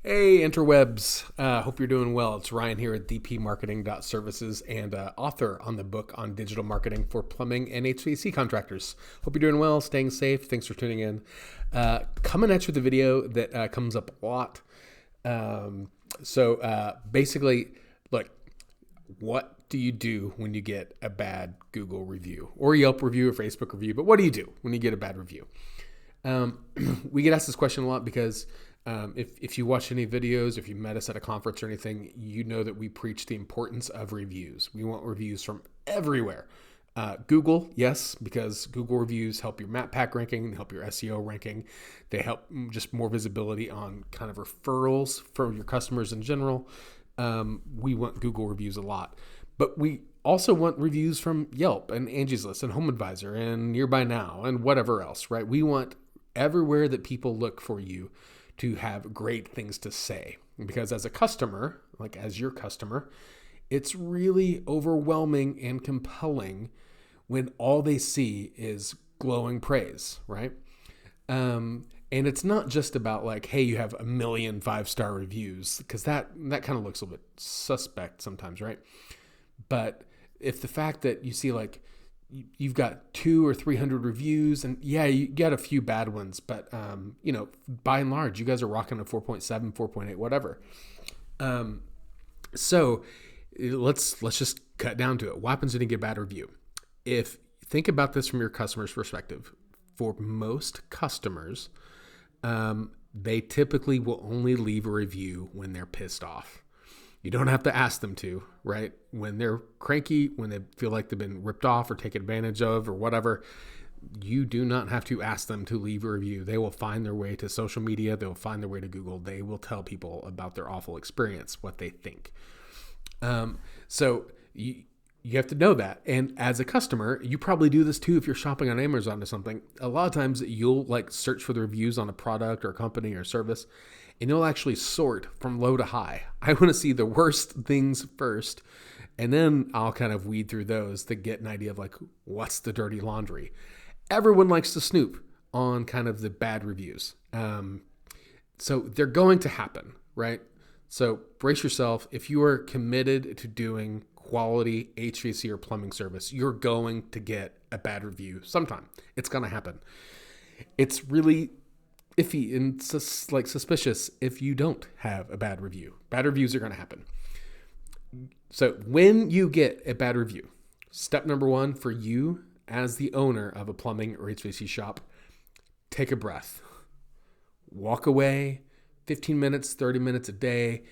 Hey, interwebs. Hope you're doing well. It's Ryan here at DP Marketing.Services and author on the book on digital marketing for plumbing and HVAC contractors. Hope you're doing well, staying safe. Thanks for tuning in. Coming at you with a video that comes up a lot. Basically, look, what do you do when you get a bad Google review or Yelp review or Facebook review? But what do you do when you get a bad review? We get asked this question a lot because if you watch any videos, if you met us at a conference or anything, you know that we preach the importance of reviews. We want reviews from everywhere. Google, yes, because Google reviews help your map pack ranking, help your SEO ranking. They help just more visibility on kind of referrals for your customers in general. We want Google reviews a lot, but we also want reviews from Yelp and Angie's List and Home Advisor and Nearby Now and whatever else, right? We want everywhere that people look for you to have great things to say. Because as a customer, like as your customer, it's really overwhelming and compelling when all they see is glowing praise, right? And it's not just about like, hey, you have 1 million 5-star reviews, because that kind of looks a little bit suspect sometimes, right? But if the fact that you see like you've got 200 or 300 reviews, and yeah, you got a few bad ones, but by and large, you guys are rocking a 4.7, 4.8, whatever. So let's just cut down to it. What happens when you get a bad review? If think about this from your customer's perspective, for most customers, they typically will only leave a review when they're pissed off. You don't have to ask them to, right? When they're cranky, when they feel like they've been ripped off or taken advantage of or whatever, you do not have to ask them to leave a review. They will find their way to social media. They'll find their way to Google. They will tell people about their awful experience, what they think. So you have to know that. And as a customer, you probably do this too if you're shopping on Amazon or something. A lot of times you'll like search for the reviews on a product or a company or service, and you'll actually sort from low to high. I want to see the worst things first, and then I'll kind of weed through those to get an idea of like, what's the dirty laundry? Everyone likes to snoop on kind of the bad reviews. So they're going to happen, right? So brace yourself. If you are committed to doing quality HVAC or plumbing service, you're going to get a bad review sometime. It's going to happen. It's really iffy and like suspicious if you don't have a bad review. Bad reviews are going to happen. So when you get a bad review, step number one for you as the owner of a plumbing or HVAC shop, take a breath. Walk away, 15 minutes, 30 minutes a day,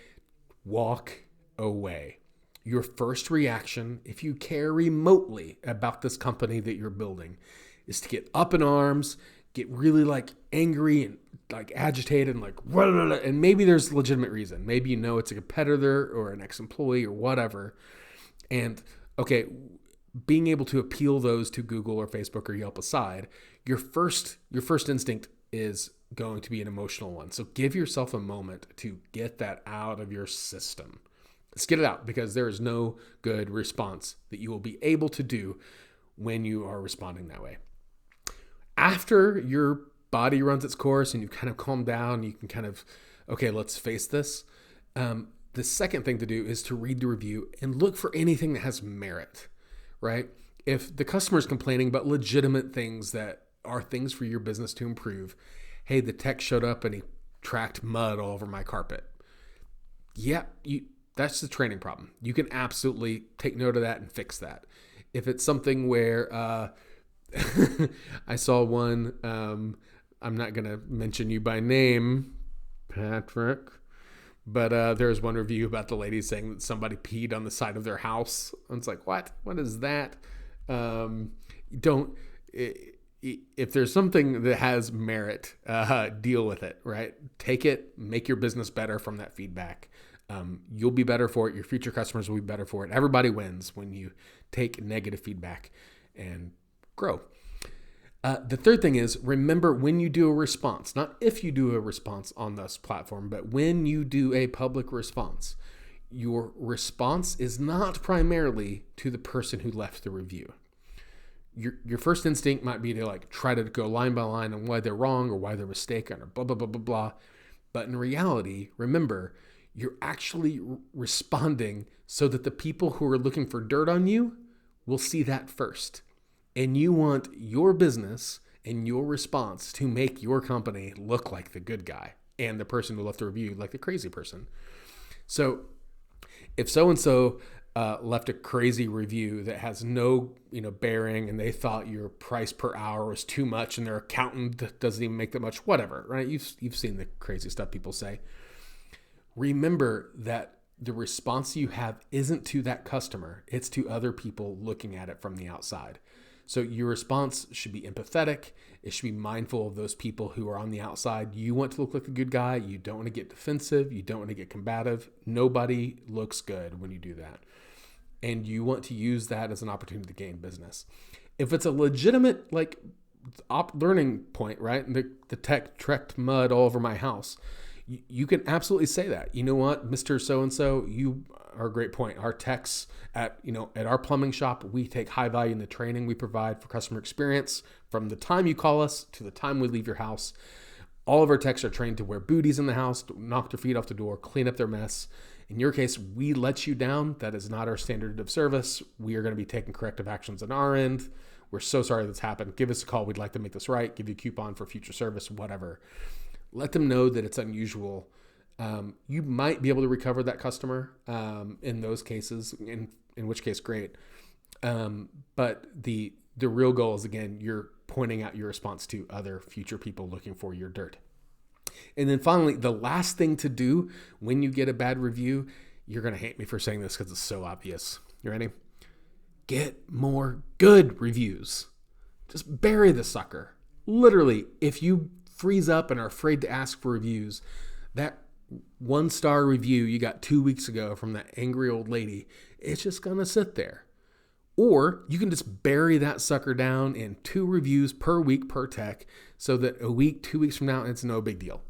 walk away. Your first reaction, if you care remotely about this company that you're building, is to get up in arms, get really like angry and like agitated and like, and maybe there's legitimate reason. Maybe you know it's a competitor or an ex-employee or whatever. And okay, being able to appeal those to Google or Facebook or Yelp aside, your first instinct is going to be an emotional one. So give yourself a moment to get that out of your system. Let's get it out, because there is no good response that you will be able to do when you are responding that way. After your body runs its course and you kind of calm down, you can kind of, okay, let's face this. The second thing to do is to read the review and look for anything that has merit, right? If the customer is complaining about legitimate things that are things for your business to improve, hey, the tech showed up and he tracked mud all over my carpet. Yeah, that's the training problem. You can absolutely take note of that and fix that. If it's something where I saw one, I'm not going to mention you by name, Patrick, but there was one review about the lady saying that somebody peed on the side of their house. And it's like, what? What is that? If there's something that has merit, deal with it, right? Take it, make your business better from that feedback. You'll be better for it. Your future customers will be better for it. Everybody wins when you take negative feedback and grow. The third thing is, remember when you do a response, not if you do a response on this platform, but when you do a public response, your response is not primarily to the person who left the review. Your first instinct might be to like try to go line by line on why they're wrong or why they're mistaken or blah, blah, blah, blah, blah. But in reality, remember, you're actually responding so that the people who are looking for dirt on you will see that first. And you want your business and your response to make your company look like the good guy and the person who left the review like the crazy person. So if so-and-so left a crazy review that has no bearing, and they thought your price per hour was too much and their accountant doesn't even make that much, whatever, right? You've seen the crazy stuff people say. Remember that the response you have isn't to that customer, it's to other people looking at it from the outside. So your response should be empathetic. It should be mindful of those people who are on the outside. You want to look like a good guy. You don't want to get defensive. You don't want to get combative. Nobody looks good when you do that. And you want to use that as an opportunity to gain business. If it's a legitimate learning point, right? The tech trekked mud all over my house. You can absolutely say that. You know what, Mr. So-and-so, you are a great point. Our techs at our plumbing shop, we take high value in the training we provide for customer experience from the time you call us to the time we leave your house. All of our techs are trained to wear booties in the house, to knock their feet off the door, clean up their mess. In your case, we let you down. That is not our standard of service. We are going to be taking corrective actions on our end. We're so sorry that's happened. Give us a call. We'd like to make this right. Give you a coupon for future service, whatever. Let them know that it's unusual. You might be able to recover that customer in those cases, in which case, great. But the real goal is, again, you're pointing out your response to other future people looking for your dirt. And then finally, the last thing to do when you get a bad review, you're going to hate me for saying this because it's so obvious. You ready? Get more good reviews. Just bury the sucker. Literally, if you freeze up and are afraid to ask for reviews, that 1-star review you got 2 weeks ago from that angry old lady, it's just going to sit there. Or you can just bury that sucker down in 2 reviews per week per tech so that a week, 2 weeks from now, it's no big deal.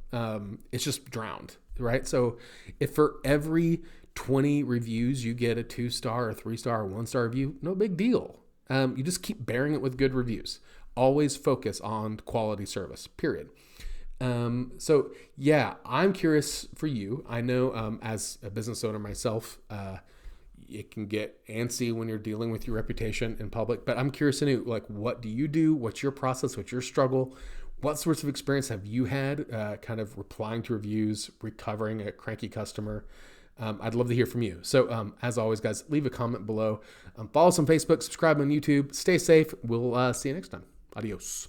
It's just drowned, right? So if for every 20 reviews you get a 2-star or 3-star or 1-star review, no big deal. You just keep bearing it with good reviews. Always focus on quality service, period. So yeah, I'm curious for you. I know as a business owner myself, it can get antsy when you're dealing with your reputation in public, but I'm curious to know, what do you do? What's your process? What's your struggle? What sorts of experience have you had kind of replying to reviews, recovering a cranky customer? I'd love to hear from you. So as always, guys, leave a comment below. Follow us on Facebook, subscribe on YouTube. Stay safe. We'll see you next time. Adios.